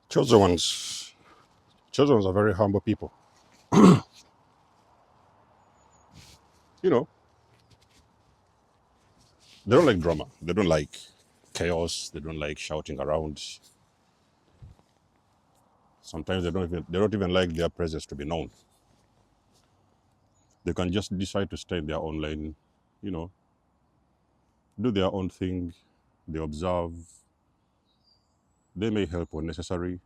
Chosen ones. Chosen ones are very humble people. You know, they don't like drama. They don't like chaos. They don't like shouting around. Sometimes they don't even like their presence to be known. They can just decide to stay in their own lane, you know, do their own thing. They observe. They may help when necessary.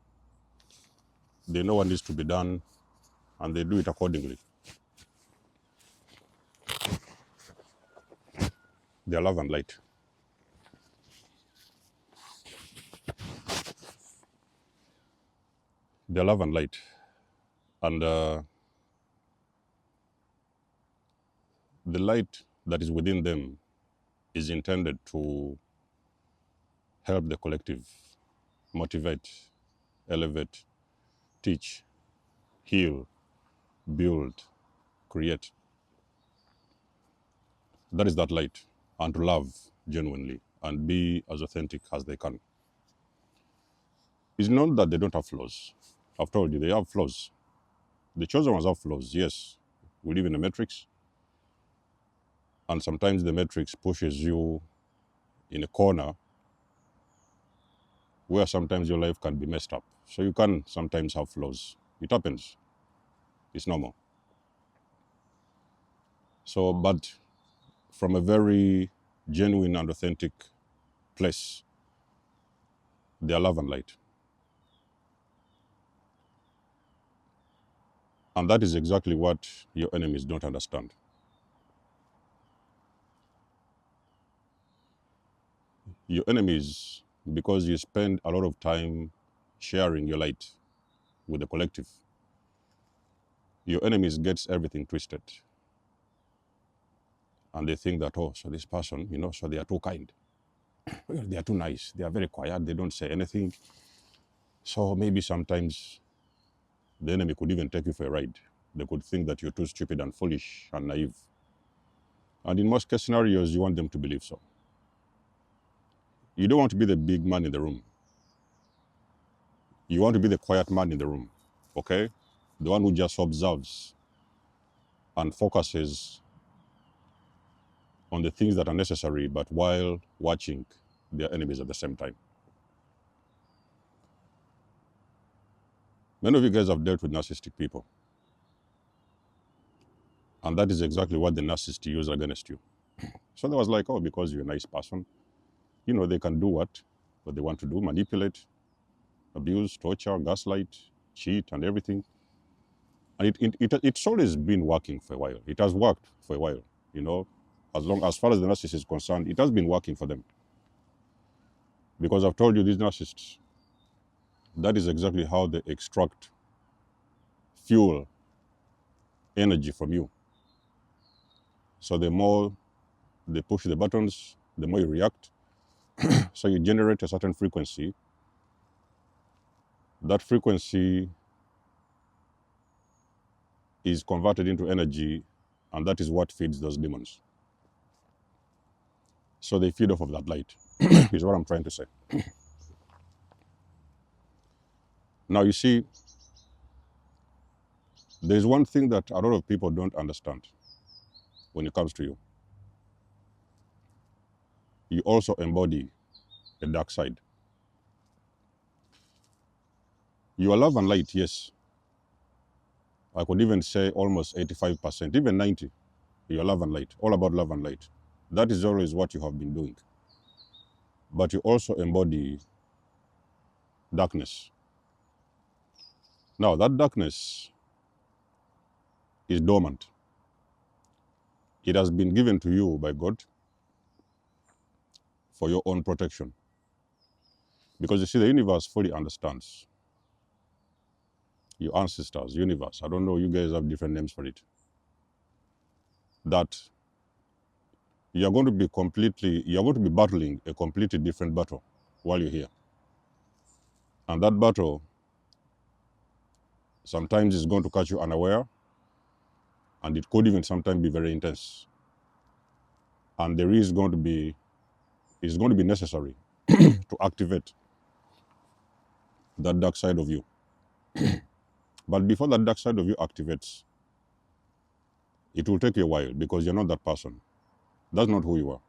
They know what needs to be done, and they do it accordingly. They are love and light. They are love and light. And the light that is within them is intended to help the collective, motivate, elevate, teach, heal, build, create. That is that light. And to love genuinely and be as authentic as they can. It's not that they don't have flaws. I've told you they have flaws. The chosen ones have flaws, yes. We live in a matrix, and sometimes the matrix pushes you in a corner where sometimes your life can be messed up. So you can sometimes have flaws. It happens. It's normal. So, but from a very genuine and authentic place, they are love and light. And that is exactly what your enemies don't understand. Your enemies, because you spend a lot of time sharing your light with the collective, your enemies gets everything twisted. And they think that, oh, so this person, so they are too kind. They are too nice. They are very quiet. They don't say anything. So maybe sometimes the enemy could even take you for a ride. They could think that you're too stupid and foolish and naive. And in most case scenarios, you want them to believe so. You don't want to be the big man in the room. You want to be the quiet man in the room, okay? The one who just observes and focuses on the things that are necessary, but while watching their enemies at the same time. Many of you guys have dealt with narcissistic people. And that is exactly what the narcissist use against you. So they was like, oh, because you're a nice person, they can do what they want to do, manipulate, abuse, torture, gaslight, cheat, and everything. And it's always been working for a while. It has worked for a while, as far as the narcissist is concerned, it has been working for them. Because I've told you, these narcissists, that is exactly how they extract fuel, energy from you. So the more they push the buttons, the more you react. So you generate a certain frequency. That frequency is converted into energy, and that is what feeds those demons. So they feed off of that light, is what I'm trying to say. Now, you see, there's one thing that a lot of people don't understand when it comes to you. You also embody a dark side. You are love and light, yes. I could even say almost 85%, even 90%. You are love and light, all about love and light. That is always what you have been doing. But you also embody darkness. Now, that darkness is dormant. It has been given to you by God for your own protection. Because you see, the universe fully understands. Your ancestors, universe, I don't know, you guys have different names for it. That you're going to be battling a completely different battle while you're here. And that battle sometimes is going to catch you unaware, and it could even sometimes be very intense. And it's going to be necessary to activate that dark side of you. But before that dark side of you activates, it will take you a while because you're not that person. That's not who you are.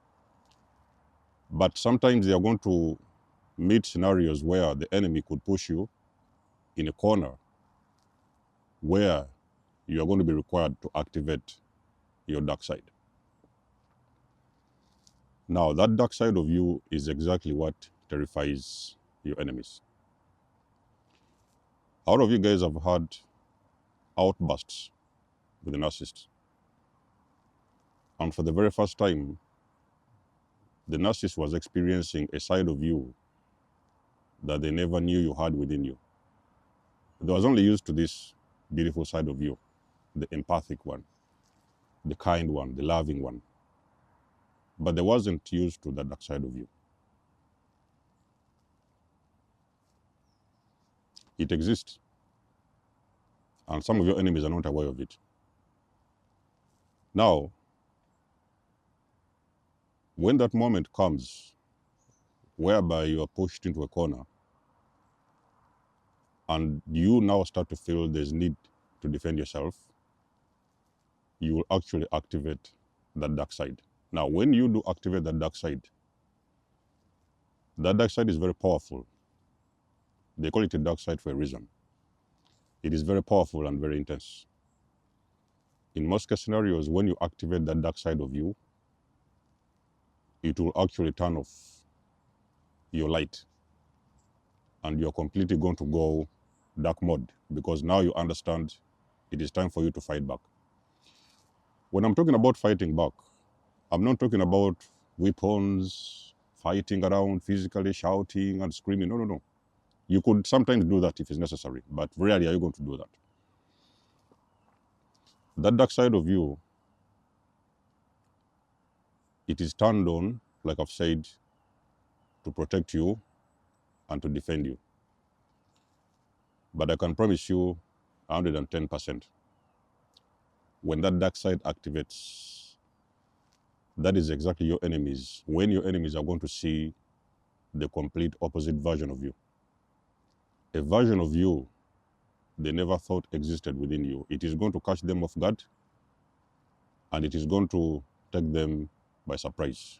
But sometimes you're going to meet scenarios where the enemy could push you in a corner where you are going to be required to activate your dark side. Now, that dark side of you is exactly what terrifies your enemies. All of you guys have had outbursts with the narcissist. And for the very first time, the narcissist was experiencing a side of you that they never knew you had within you. They was only used to this beautiful side of you, the empathic one, the kind one, the loving one. But they wasn't used to that dark side of you. It exists. And some of your enemies are not aware of it. Now, when that moment comes whereby you are pushed into a corner and you now start to feel there's need to defend yourself, you will actually activate that dark side. Now, when you do activate that dark side is very powerful. They call it a dark side for a reason. It is very powerful and very intense. In most case scenarios, when you activate that dark side of you, it will actually turn off your light and you're completely going to go dark mode because now you understand it is time for you to fight back. When I'm talking about fighting back, I'm not talking about weapons, fighting around, physically shouting and screaming. No. You could sometimes do that if it's necessary, but rarely are you going to do that. That dark side of you, it is turned on, like I've said, to protect you and to defend you. But I can promise you 110%. When that dark side activates, that is exactly your enemies. When your enemies are going to see the complete opposite version of you. A version of you they never thought existed within you. It is going to catch them off guard and it is going to take them by surprise.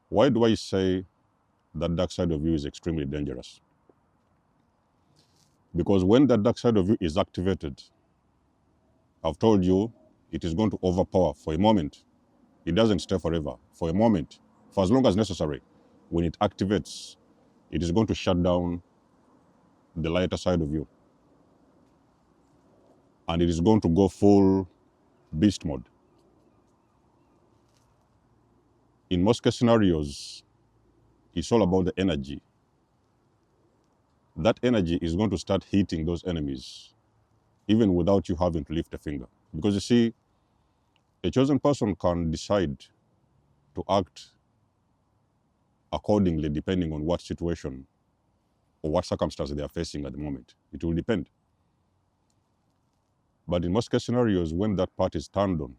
Why do I say that dark side of you is extremely dangerous? Because when that dark side of you is activated, I've told you it is going to overpower for a moment. It doesn't stay forever. For a moment, for as long as necessary. When it activates, it is going to shut down the lighter side of you. And it is going to go full beast mode. In most case scenarios, it's all about the energy. That energy is going to start hitting those enemies, even without you having to lift a finger. Because you see, a chosen person can decide to act accordingly depending on what situation or what circumstances they are facing at the moment. It will depend. But in most case scenarios, when that part is turned on,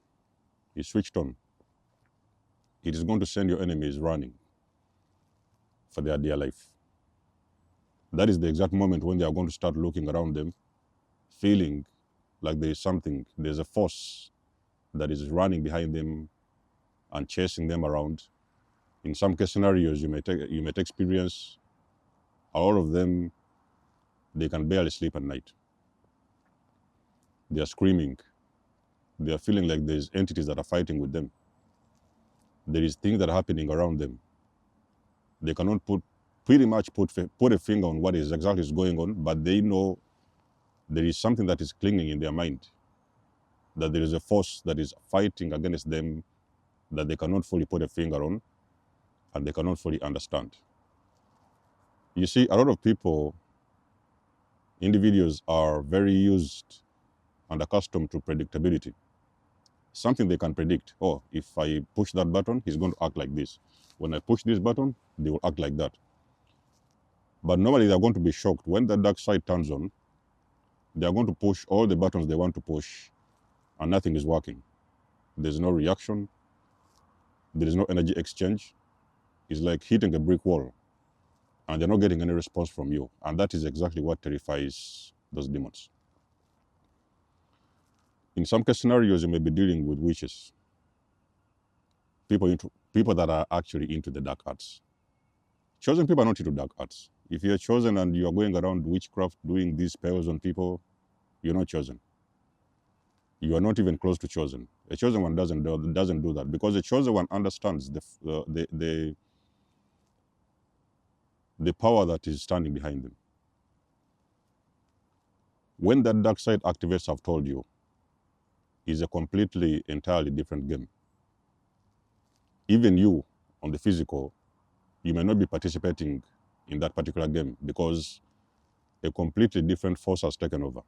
is switched on, it is going to send your enemies running for their dear life. That is the exact moment when they are going to start looking around them, feeling like there is something, there's a force that is running behind them and chasing them around. In some case scenarios, you might experience a lot of them, they can barely sleep at night. They are screaming. They are feeling like there's entities that are fighting with them. There is things that are happening around them. They cannot pretty much put a finger on what is exactly going on, but they know there is something that is clinging in their mind, that there is a force that is fighting against them that they cannot fully put a finger on and they cannot fully understand. You see, a lot of people, individuals are very used and accustomed to predictability. Something they can predict. Oh, if I push that button, he's going to act like this. When I push this button, they will act like that. But normally they're going to be shocked. When the dark side turns on, they are going to push all the buttons they want to push and nothing is working. There's no reaction. There is no energy exchange. It's like hitting a brick wall and they're not getting any response from you. And that is exactly what terrifies those demons. In some case scenarios, you may be dealing with witches, people that are actually into the dark arts. Chosen people are not into dark arts. If you're chosen and you're going around witchcraft doing these spells on people, you're not chosen. You are not even close to chosen. A chosen one doesn't do that, because a chosen one understands the power that is standing behind them. When that dark side activates, I've told you, is a completely, entirely different game. Even you, on the physical, you may not be participating in that particular game because a completely different force has taken over.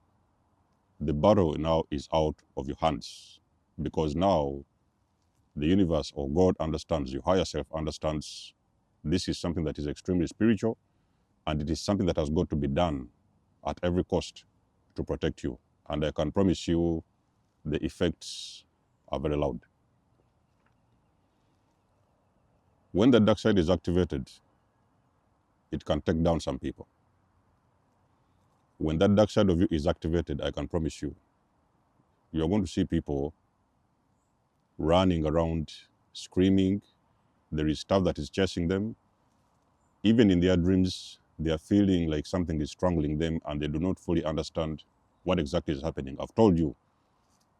The battle now is out of your hands, because now the universe or God understands, your higher self understands, this is something that is extremely spiritual, and it is something that has got to be done at every cost to protect you. And I can promise you the effects are very loud. When the dark side is activated, it can take down some people. When that dark side of you is activated, I can promise you, you're going to see people running around, screaming. There is stuff that is chasing them. Even in their dreams, they are feeling like something is strangling them, and they do not fully understand what exactly is happening. I've told you,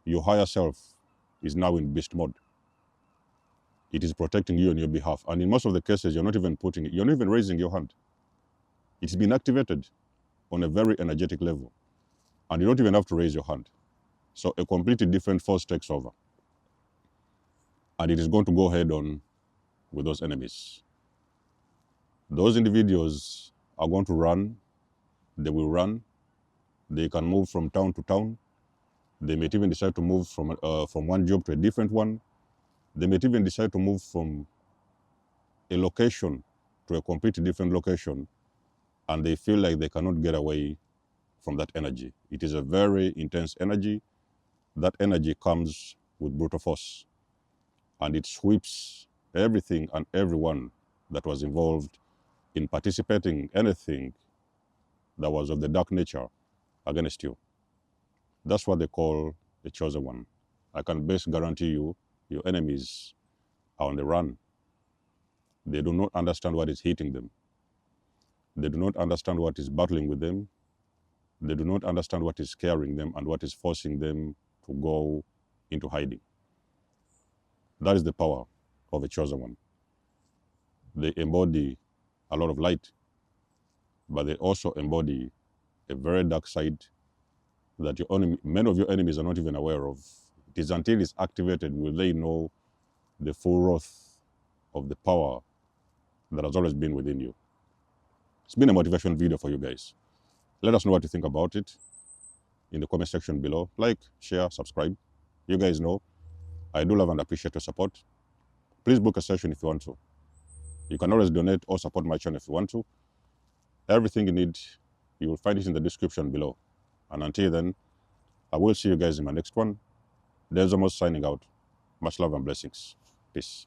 your higher self is now in beast mode. It is protecting you on your behalf. And in most of the cases, you're not even raising your hand. It's been activated on a very energetic level, and you don't even have to raise your hand. So a completely different force takes over, and it is going to go head on with those enemies. Those individuals are going to run. They will run. They can move from town to town. They may even decide to move from one job to a different one. They may even decide to move from a location to a completely different location, and they feel like they cannot get away from that energy. It is a very intense energy. That energy comes with brutal force, and it sweeps everything and everyone that was involved in participating in anything that was of the dark nature against you. That's what they call the chosen one. I can best guarantee you, your enemies are on the run. They do not understand what is hitting them. They do not understand what is battling with them. They do not understand what is scaring them and what is forcing them to go into hiding. That is the power of a chosen one. They embody a lot of light, but they also embody a very dark side that many of your enemies are not even aware of. It is until it's activated will they know the full wrath of the power that has always been within you. It's been a motivational video for you guys. Let us know what you think about it in the comment section below. Like, share, subscribe. You guys know I do love and appreciate your support. Please book a session if you want to. You can always donate or support my channel if you want to. Everything you need, you will find it in the description below. And until then, I will see you guys in my next one. There's almost signing out. Much love and blessings. Peace.